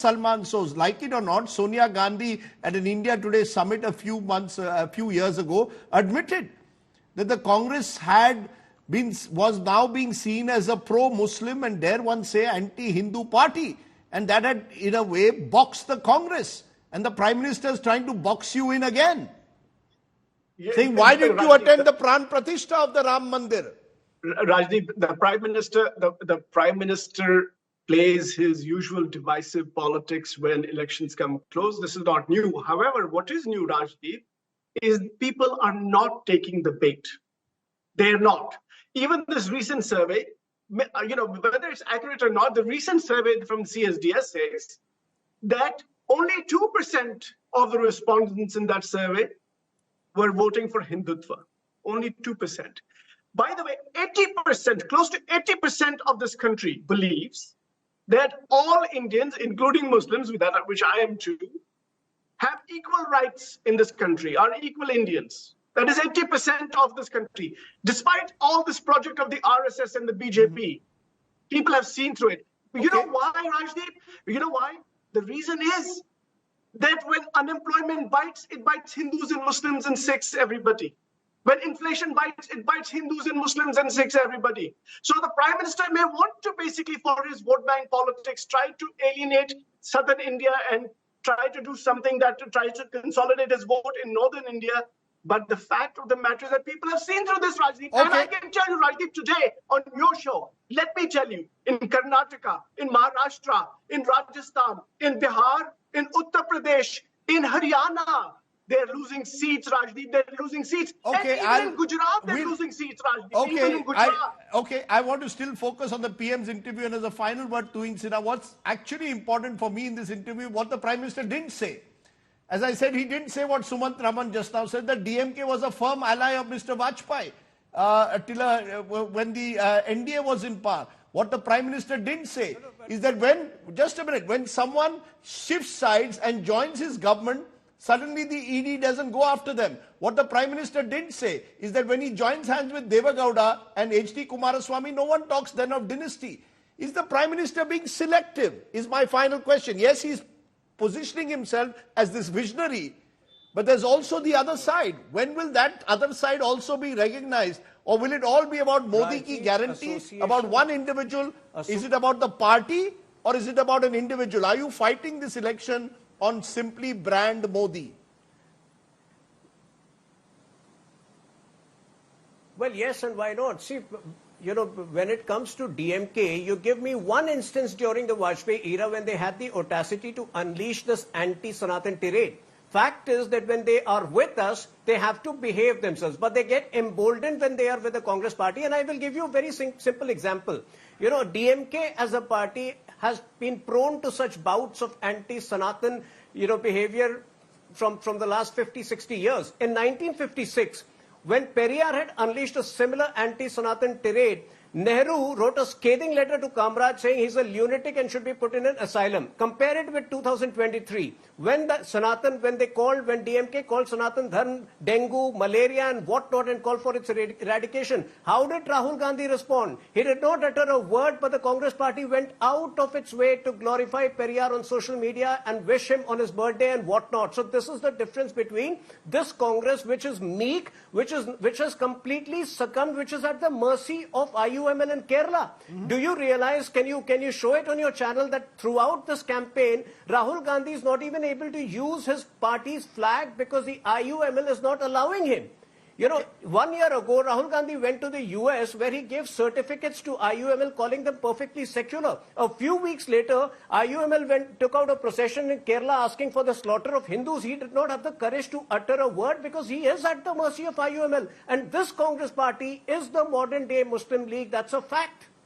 Salman shows. Like it or not, Sonia Gandhi at an India Today summit a few years ago admitted that the Congress was now being seen as a pro-Muslim and dare one say anti-Hindu party, and that had in a way boxed the Congress, and the Prime Minister is trying to box you in again, saying why did you attend the Pran Pratishtha of the Ram Mandir? Rajdeep, the Prime Minister plays his usual divisive politics when elections come close. This is not new. However, what is new, Rajdeep, is people are not taking the bait. They're not. Even this recent survey, whether it's accurate or not, the recent survey from CSDS says that only 2% of the respondents in that survey were voting for Hindutva. Only 2%. By the way, 80%, close to 80% of this country believes that all Indians, including Muslims, which I am too, have equal rights in this country, are equal Indians. That is 80% of this country. Despite all this project of the RSS and the BJP, people have seen through it. Okay. You know why, Rajdeep? You know why? The reason is that when unemployment bites, it bites Hindus and Muslims and Sikhs, everybody. When inflation bites, it bites Hindus and Muslims and Sikhs, everybody. So the Prime Minister may want to basically, for his vote bank politics, try to alienate southern India and try to do something that tries to consolidate his vote in northern India. But the fact of the matter is that people have seen through this, Rajdeep. Okay. And I can tell you, Rajdeep, today on your show, let me tell you, in Karnataka, in Maharashtra, in Rajasthan, in Bihar, in Uttar Pradesh, in Haryana, they're losing seats, Rajdeep. They're losing seats. Okay, and even in Gujarat, they're losing seats, Rajdeep. Okay, even in Gujarat. I want to still focus on the PM's interview, and as a final word to Insina, what's actually important for me in this interview, what the Prime Minister didn't say. As I said, he didn't say what Sumant Raman just now said, that DMK was a firm ally of Mr. Vajpayee when the NDA was in power. What the Prime Minister didn't say is that when someone shifts sides and joins his government, suddenly the ED doesn't go after them. What the Prime Minister didn't say is that when he joins hands with Devagowda and H.D. Kumaraswamy, no one talks then of dynasty. Is the Prime Minister being selective? Is my final question. Yes, he's positioning himself as this visionary, but there's also the other side. When will that other side also be recognized? Or will it all be about Modi ki guarantee, about one individual? Is it about the party or is it about an individual? Are you fighting this election on simply brand Modi? Well, yes, and why not? See, when it comes to DMK, you give me one instance during the Vajpayee era when they had the audacity to unleash this anti-Sanatan tirade. Fact is that when they are with us, they have to behave themselves, but they get emboldened when they are with the Congress party. And I will give you a very simple example. DMK as a party has been prone to such bouts of anti-Sanatan, behavior from the last 50, 60 years. In 1956, when Periyar had unleashed a similar anti-Sanatan tirade, Nehru wrote a scathing letter to Kamraj saying he's a lunatic and should be put in an asylum. Compare it with 2023, when DMK called Sanatan Dharma dengue, malaria and whatnot and called for its eradication. How did Rahul Gandhi respond? He did not utter a word, but the Congress party went out of its way to glorify Periyar on social media and wish him on his birthday and whatnot. So this is the difference between this Congress, which is meek, which has completely succumbed, which is at the mercy of IUML in Kerala. Do you realize, can you show it on your channel, that throughout this campaign, Rahul Gandhi is not even able to use his party's flag because the IUML is not allowing him. 1 year ago, Rahul Gandhi went to the US where he gave certificates to IUML calling them perfectly secular. A few weeks later, IUML took out a procession in Kerala asking for the slaughter of Hindus. He did not have the courage to utter a word because he is at the mercy of IUML. And this Congress party is the modern day Muslim League. That's a fact.